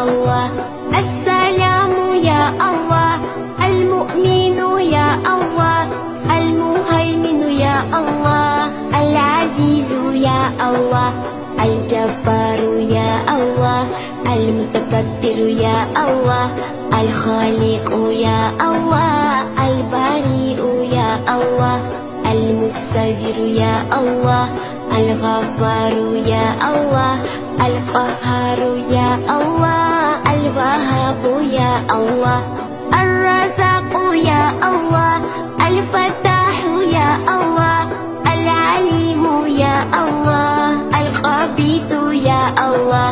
الله. السلام يا الله، المؤمن يا الله، المهيمن يا الله، العزيز يا الله، الجبار يا الله، المتكبر يا الله، الخالق يا الله، البريء يا الله، المستغفر يا الله، الغفار يا الله، القهار يا الله، الوهاب يا الله، الرزاق يا الله، الفتاح يا الله، العليم يا الله، القبيض يا الله،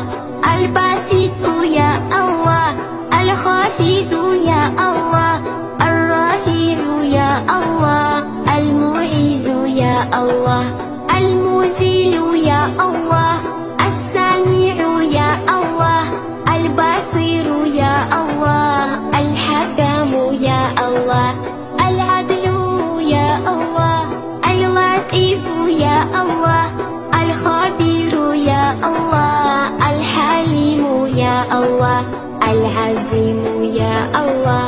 الباسط يا الله، الخافض يا الله، الرافع يا الله، المعز يا الله، المذل يا الله، السميع يا الله، البصير يا الله، الحكم يا الله، العدل يا الله، اللطيف يا الله، الخبير يا الله، الحليم يا الله، العظيم يا الله،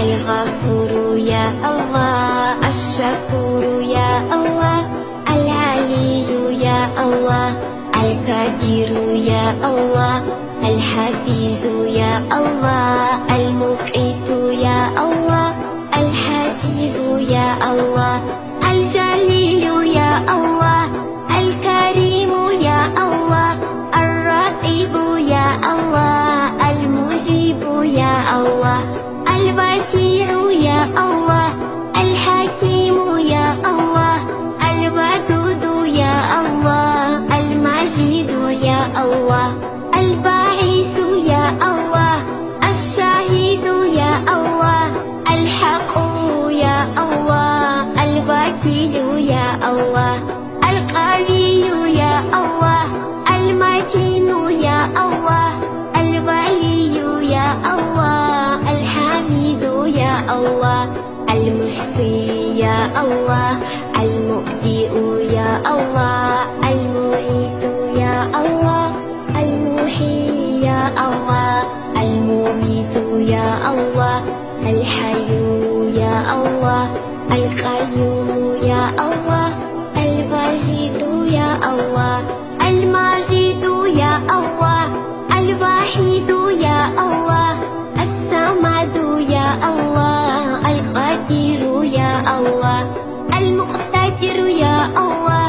الغفور يا الله، الشكور يا الله، العلي يا الله، الكبير يا الله، الحفيظ يا الله، المقيت يا الله، الحسيب يا الله، الجليل يا الله، الكريم يا الله، الرقيب يا الله، المجيب يا الله، البصير يا الله، الحكيم يا الله، الودود يا الله، المجيد يا الله، الباعث يا الله، الشهيد يا الله، الحق يا الله، الوكيل يا الله، القوي يا الله، المتين يا الله، الولي يا الله، الحميد يا الله، المحصي يا الله، المبدئ يا الله، المعيد يا الله، المحيي يا الله، المميت يا الله، الحي يا الله، القيوم يا الله، الواجد يا الله، الماجد يا الله، الواحد يا الله، الصمد يا الله، القدير يا الله، المقتدر يا الله،